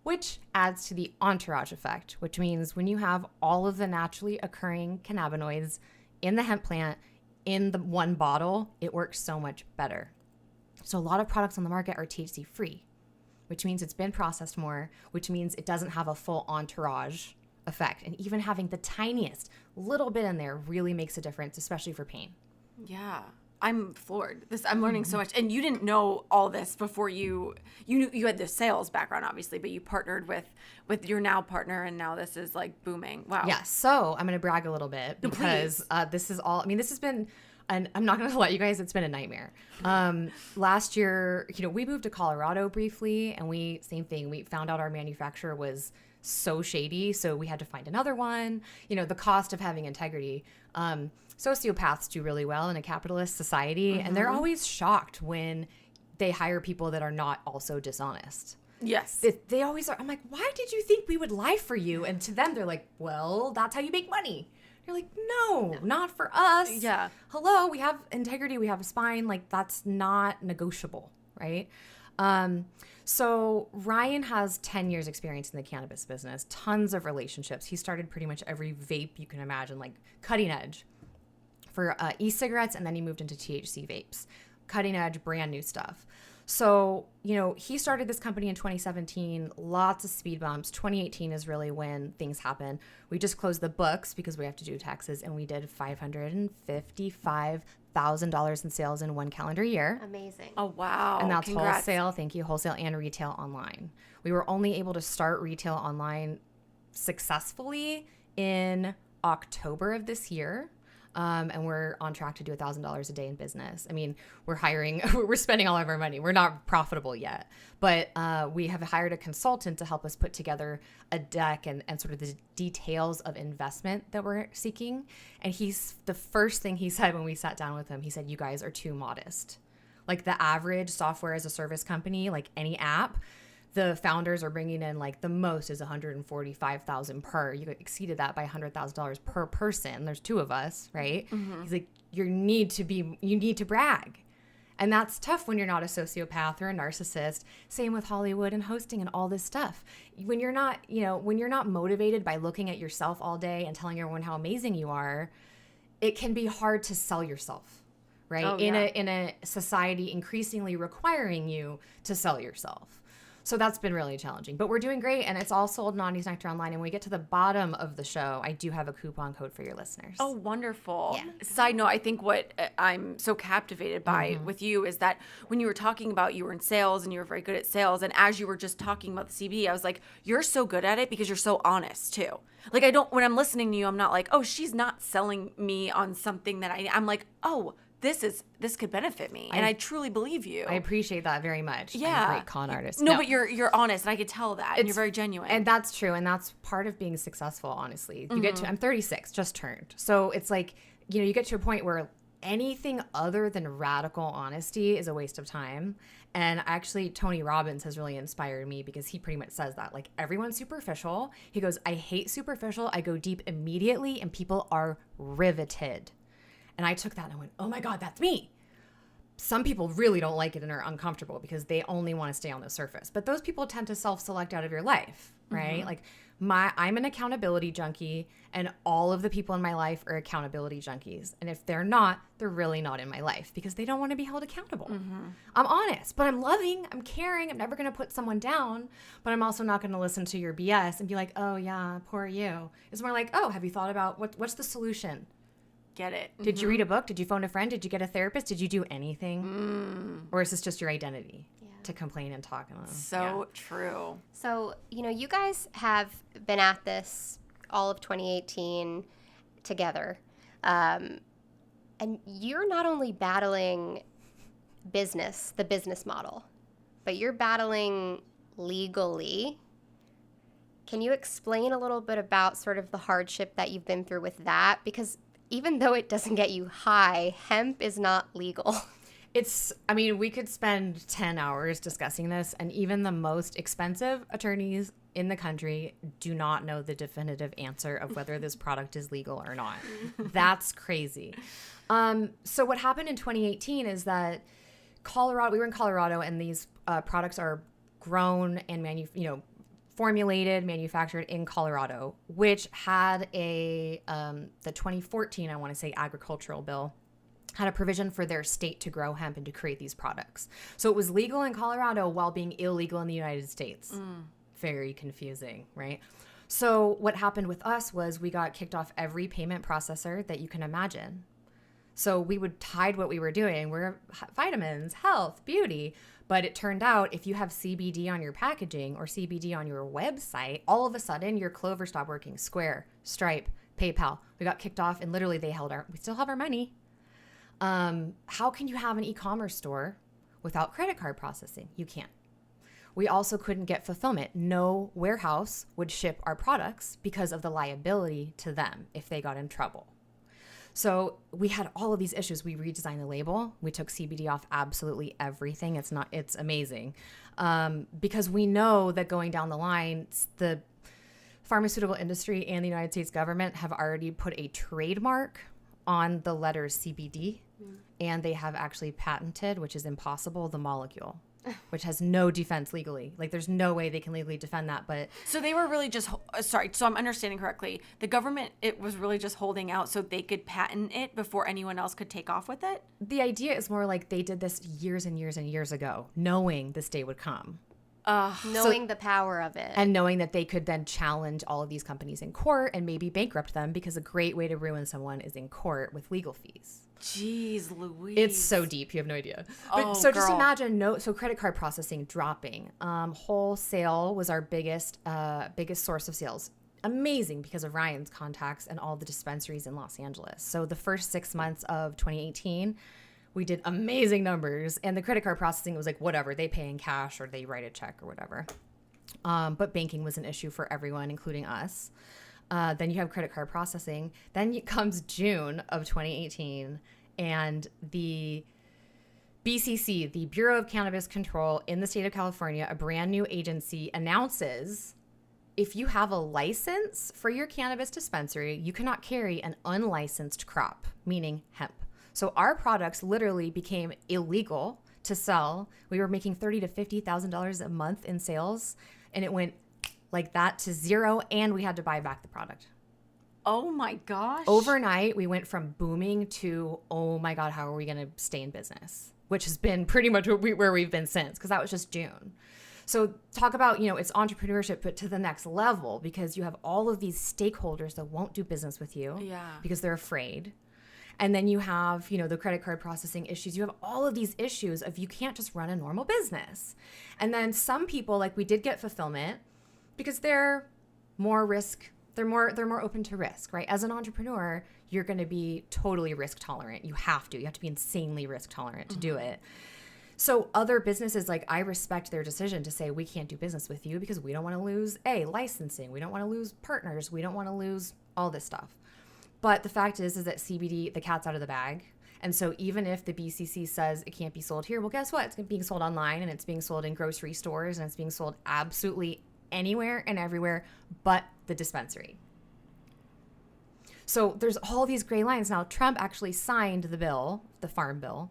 which adds to the entourage effect, which means when you have all of the naturally occurring cannabinoids in the hemp plant in the one bottle, it works so much better. So a lot of products on the market are THC-free, which means it's been processed more, which means it doesn't have a full entourage effect. And even having the tiniest little bit in there really makes a difference, especially for pain. Yeah, I'm floored. I'm learning so much. And you didn't know all this before you knew you had the sales background, obviously, but you partnered with your now partner, and now this is like booming. Wow. Yeah. So I'm going to brag a little bit, because this is all, this has been, and I'm not going to let you guys, it's been a nightmare. Last year, we moved to Colorado briefly, and we found out our manufacturer was so shady, so we had to find another one. The cost of having integrity. Sociopaths do really well in a capitalist society, and they're always shocked when they hire people that are not also dishonest. Yes. They always are. I'm like, why did you think we would lie for you? And to them, they're like, well, that's how you make money. You're like, no, not for us. Yeah. Hello, we have integrity, we have a spine. Like, that's not negotiable, right? So Ryan has 10 years experience in the cannabis business, tons of relationships. He started pretty much every vape you can imagine, like cutting edge for e-cigarettes, and then he moved into THC vapes, cutting edge, brand new stuff. So, he started this company in 2017, lots of speed bumps. 2018 is really when things happen. We just closed the books because we have to do taxes, and we did $555,000 in sales in one calendar year. Amazing. Oh, wow. And that's Congrats. wholesale. Thank you. Wholesale and retail online. We were only able to start retail online successfully in October of this year. And we're on track to do $1,000 a day in business. I mean, we're hiring, we're spending all of our money. We're not profitable yet, but we have hired a consultant to help us put together a deck and sort of the details of investment that we're seeking. And the first thing he said when we sat down with him, he said, "You guys are too modest." Like the average software as a service company, like any app, the founders are bringing in like the most is $145,000 per. You exceeded that by $100,000 per person. There's two of us, right? Mm-hmm. He's like, you need to brag. And that's tough when you're not a sociopath or a narcissist. Same with Hollywood and hosting and all this stuff. When you're not, when you're not motivated by looking at yourself all day and telling everyone how amazing you are, it can be hard to sell yourself, right? Oh, yeah. In a society increasingly requiring you to sell yourself. So that's been really challenging, but we're doing great. And it's all sold Nonnie's Nectar online. And when we get to the bottom of the show, I do have a coupon code for your listeners. Oh, wonderful. Yeah. Side note, I think what I'm so captivated by with you is that when you were talking about you were in sales and you were very good at sales. And as you were just talking about the CBD, I was like, you're so good at it because you're so honest too. Like when I'm listening to you, I'm not like, oh, she's not selling me on something that I'm like, oh, this could benefit me. And I truly believe you. I appreciate that very much. Yeah. I'm a great con artist. No, but you're honest, and I could tell that. And you're very genuine. And that's true. And that's part of being successful, honestly. I'm 36, just turned. So it's like, you get to a point where anything other than radical honesty is a waste of time. And actually, Tony Robbins has really inspired me because he pretty much says that. Like, everyone's superficial. He goes, I hate superficial. I go deep immediately, and people are riveted. And I took that and I went, oh my God, that's me. Some people really don't like it and are uncomfortable because they only want to stay on the surface. But those people tend to self-select out of your life, right? Like I'm an accountability junkie, and all of the people in my life are accountability junkies. And if they're not, they're really not in my life because they don't want to be held accountable. I'm honest, but I'm loving, I'm caring. I'm never going to put someone down, but I'm also not going to listen to your BS and be like, oh yeah, poor you. It's more like, oh, have you thought about what's the solution? Get it. Did you read a book? Did you phone a friend? Did you get a therapist? Did you do anything? Or is this just your identity to complain and talk? So true. So, you guys have been at this all of 2018 together. And you're not only battling the business model, but you're battling legally. Can you explain a little bit about sort of the hardship that you've been through with that? Because even though it doesn't get you high, hemp is not legal. We could spend 10 hours discussing this, and even the most expensive attorneys in the country do not know the definitive answer of whether this product is legal or not. That's crazy. So what happened in 2018 is that we were in Colorado, and these products are grown and formulated, manufactured in Colorado, which had the 2014, I want to say, agricultural bill had a provision for their state to grow hemp and to create these products. So it was legal in Colorado while being illegal in the United States. Very confusing, right? So what happened with us was we got kicked off every payment processor that you can imagine. So we would hide what we were doing. We're vitamins, health, beauty. But it turned out if you have CBD on your packaging or CBD on your website, all of a sudden your Clover stopped working. Square, Stripe, PayPal. We got kicked off, and literally we still have our money. How can you have an e-commerce store without credit card processing? You can't. We also couldn't get fulfillment. No warehouse would ship our products because of the liability to them if they got in trouble. So we had all of these issues. We redesigned the label. We took CBD off absolutely everything. It's amazing. Because we know that going down the line, the pharmaceutical industry and the United States government have already put a trademark on the letters CBD, and they have actually patented, which is impossible, the molecule, which has no defense legally. Like, there's no way they can legally defend that. But so they were really just sorry. So I'm understanding correctly. The government, it was really just holding out so they could patent it before anyone else could take off with it. The idea is more like they did this years and years and years ago, knowing this day would come. Knowing the power of it. And knowing that they could then challenge all of these companies in court and maybe bankrupt them, because a great way to ruin someone is in court with legal fees. Jeez Louise. It's so deep. You have no idea. But just imagine, so credit card processing dropping. Wholesale was our biggest source of sales. amazing because of Ryan's contacts and all the dispensaries in Los Angeles. So the first 6 months of 2018, we did amazing numbers, and the credit card processing was like whatever, they pay in cash or they write a check or whatever. But banking was an issue for everyone, including us. Then you have credit card processing. Then comes June of 2018, and the BCC, the Bureau of Cannabis Control in the state of California, a brand new agency, announces if you have a license for your cannabis dispensary, you cannot carry an unlicensed crop, meaning hemp. So our products literally became illegal to sell. We were making $30,000 to $50,000 a month in sales, and it went like that to zero, and we had to buy back the product. Oh my gosh. Overnight, we went from booming to, oh my God, how are we going to stay in business? Which has been pretty much where we've been since, because that was just June. So talk about, it's entrepreneurship, but to the next level, because you have all of these stakeholders that won't do business with you because they're afraid. And then you have, the credit card processing issues. You have all of these issues of you can't just run a normal business. And then some people, like we did get fulfillment because they're more risk. They're more open to risk, right? As an entrepreneur, you're going to be totally risk tolerant. You have to be insanely risk tolerant to do it. So other businesses, like I respect their decision to say, we can't do business with you because we don't want to lose licensing. We don't want to lose partners. We don't want to lose all this stuff. But the fact is that CBD, the cat's out of the bag. And so even if the BCC says it can't be sold here, well, guess what? It's being sold online, and it's being sold in grocery stores, and it's being sold absolutely anywhere and everywhere but the dispensary. So there's all these gray lines. Now, Trump actually signed the bill, the Farm Bill,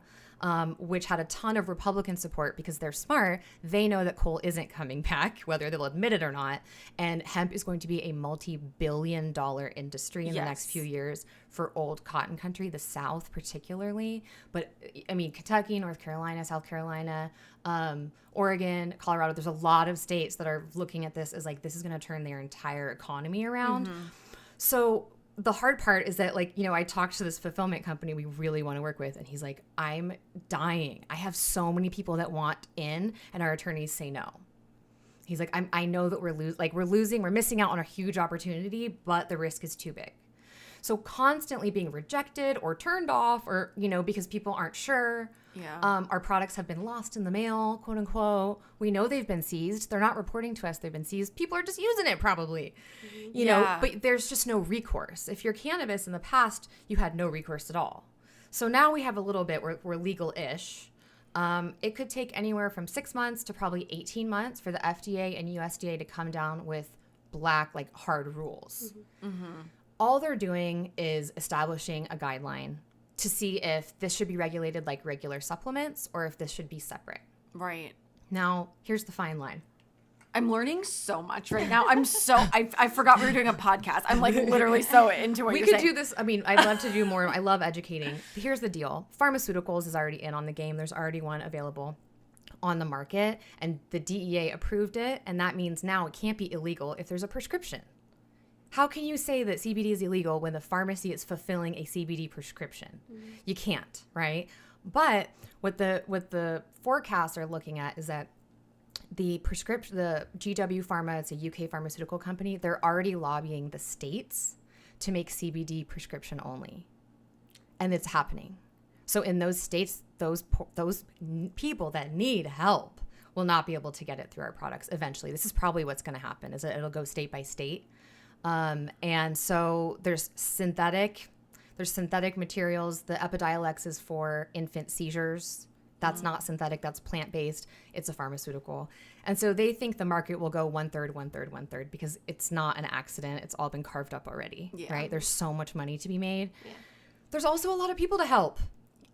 which had a ton of Republican support because they're smart. They know that coal isn't coming back, whether they'll admit it or not. And hemp is going to be a multi-billion-dollar industry in the next few years for old cotton country, the South particularly. But, I mean, Kentucky, North Carolina, South Carolina, Oregon, Colorado, there's a lot of states that are looking at this as like, this is going to turn their entire economy around. So the hard part is that, like, I talked to this fulfillment company we really want to work with, and he's like, I'm dying. I have so many people that want in, and our attorneys say no. He's like, I know that we're missing out on a huge opportunity, but the risk is too big. So constantly being rejected or turned off or, because people aren't sure. Yeah. Our products have been lost in the mail, quote unquote. We know they've been seized. They're not reporting to us they've been seized. People are just using it probably, you know, but there's just no recourse. If you're cannabis in the past, you had no recourse at all. So now we have a little bit, we're legal-ish. It could take anywhere from 6 months to probably 18 months for the FDA and USDA to come down with hard rules. All they're doing is establishing a guideline to see if this should be regulated like regular supplements or if this should be separate. Right. Now, here's the fine line. I'm learning so much right now. I forgot we were doing a podcast. I'm literally so into what you're saying. We could do this. I mean, I'd love to do more. I love educating. But here's the deal. Pharmaceuticals is already in on the game. There's already one available on the market, and the DEA approved it, and that means now it can't be illegal if there's a prescription. How can you say that CBD is illegal when the pharmacy is fulfilling a CBD prescription? You can't, right? But what the forecasts are looking at is that the GW Pharma, it's a UK pharmaceutical company, they're already lobbying the states to make CBD prescription only. And it's happening. So in those states, those people that need help will not be able to get it through our products eventually. This is probably what's going to happen, is that it'll go state by state. And so there's synthetic materials. The Epidiolex is for infant seizures. That's not synthetic. That's plant-based. It's a pharmaceutical. And so they think the market will go 1/3, 1/3, 1/3 because it's not an accident. It's all been carved up already, right? There's so much money to be made. Yeah. There's also a lot of people to help,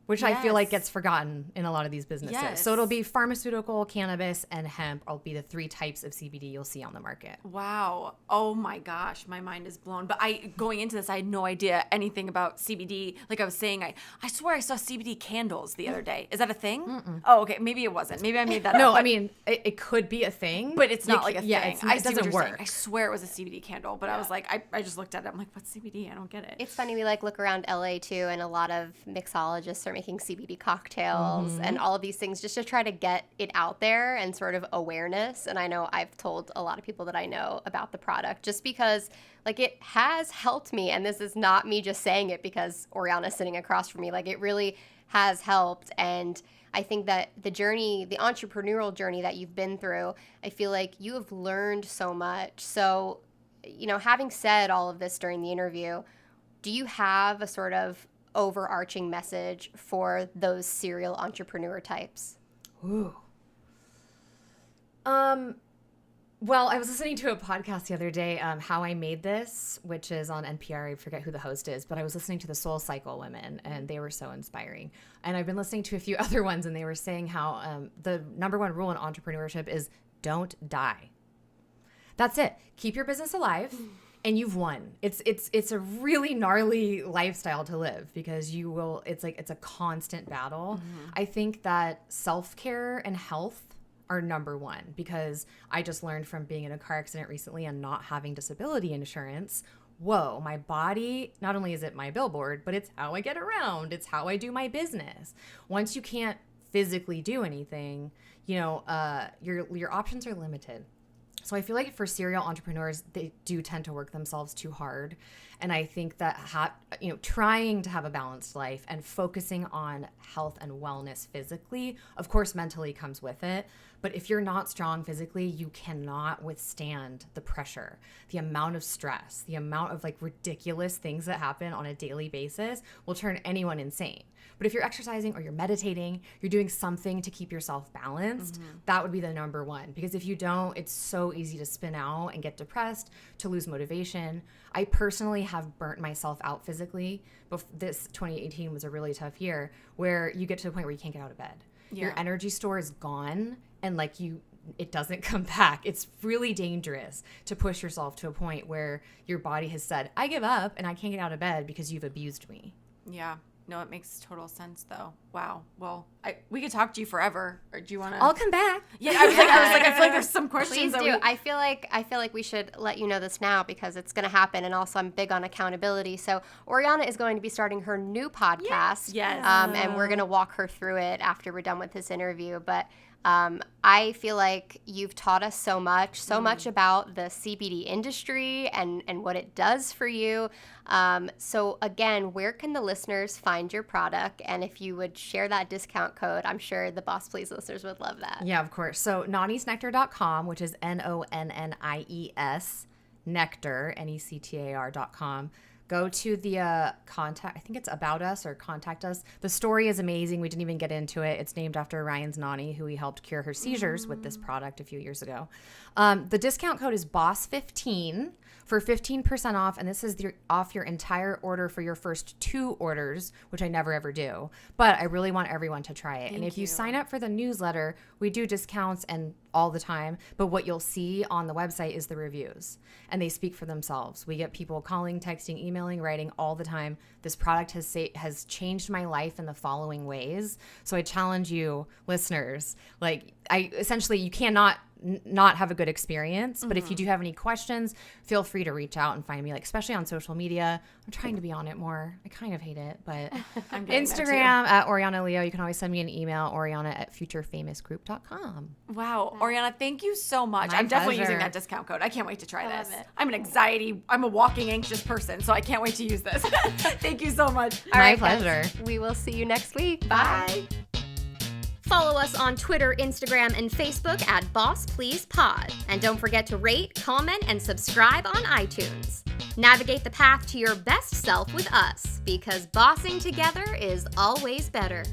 which I feel like gets forgotten in a lot of these businesses. Yes. So it'll be pharmaceutical, cannabis, and hemp will be the 3 types of CBD you'll see on the market. Wow. Oh my gosh. My mind is blown. But going into this, I had no idea anything about CBD. Like I was saying, I swear I saw CBD candles the other day. Is that a thing? Mm-mm. Oh, okay. Maybe it wasn't. Maybe I made that up. No, I mean, it could be a thing. But it's not like a thing. Yeah, it doesn't work. Saying. I swear it was a CBD candle, but I was like, I just looked at it. I'm like, what's CBD? I don't get it. It's funny. We look around LA too, and a lot of mixologists are making CBD cocktails and all of these things just to try to get it out there and sort of awareness. And I know I've told a lot of people that I know about the product just because like it has helped me. And this is not me just saying it because Oriana's sitting across from me. Like it really has helped. And I think that the journey, the entrepreneurial journey that you've been through, I feel like you have learned so much. So, you know, having said all of this during the interview, do you have a sort of overarching message for those serial entrepreneur types? Ooh. Well, I was listening to a podcast the other day, How I Made This, which is on NPR. I forget who the host is, but I was listening to the Soul Cycle women, and they were so inspiring. And I've been listening to a few other ones, and they were saying how the number one rule in entrepreneurship is don't die. That's it. Keep your business alive, and you've won. It's a really gnarly lifestyle to live because you will. It's a constant battle. I think that self-care and health are number one because I just learned from being in a car accident recently and not having disability insurance. Whoa, my body, not only is it my billboard, but it's how I get around. It's how I do my business. Once you can't physically do anything, you know, your options are limited. So I feel like for serial entrepreneurs, they do tend to work themselves too hard. And I think that, trying to have a balanced life and focusing on health and wellness physically, of course, mentally comes with it. But if you're not strong physically, you cannot withstand the pressure, the amount of stress, the amount of like ridiculous things that happen on a daily basis will turn anyone insane. But if you're exercising or you're meditating, you're doing something to keep yourself balanced, that would be the number one. Because if you don't, it's so easy to spin out and get depressed, to lose motivation. I personally have burnt myself out physically. This 2018 was a really tough year where you get to the point where you can't get out of bed. Yeah. Your energy store is gone and it doesn't come back. It's really dangerous to push yourself to a point where your body has said, I give up and I can't get out of bed because you've abused me. Yeah. No, it makes total sense, though. Wow. Well, we could talk to you forever. Or do you want to? I'll come back. Yeah, I feel like there's some questions. Please do. I feel like we should let you know this now because it's going to happen, and also I'm big on accountability. So Oriana is going to be starting her new podcast. Yes. And we're going to walk her through it after we're done with this interview. But I feel like you've taught us so much about the CBD industry and what it does for you. So again, where can the listeners find your product? And if you would share that discount code, I'm sure the Boss Please listeners would love that. Yeah, of course. So nonniesnectar.com, which is NONNIES, Nectar, NECTAR.com. Go to the contact, I think it's About Us or Contact Us. The story is amazing. We didn't even get into it. It's named after Ryan's Nonnie, who he helped cure her seizures with this product a few years ago. The discount code is BOSS15 for 15% off, and this is off your entire order for your first 2 orders, which I never ever do. But I really want everyone to try it. And if you sign up for the newsletter, we do discounts and all the time, but what you'll see on the website is the reviews, and they speak for themselves. We get people calling, texting, emailing, writing all the time. This product has changed my life in the following ways. So I challenge you, listeners, you cannot not have a good experience, but if you do have any questions, feel free to reach out and find me, especially on social media. I'm trying to be on it more. I kind of hate it, but Instagram at Oriana Leo. You can always send me an email, oriana@futurefamousgroup.com. Wow. Oriana, thank you so much. I'm definitely using that discount code. I can't wait to try this. I'm a walking anxious person, so I can't wait to use this. Thank you so much. My pleasure. Guys, we will see you next week. Bye. Follow us on Twitter, Instagram, and Facebook at Boss Please Pod. And don't forget to rate, comment, and subscribe on iTunes. Navigate the path to your best self with us, because bossing together is always better.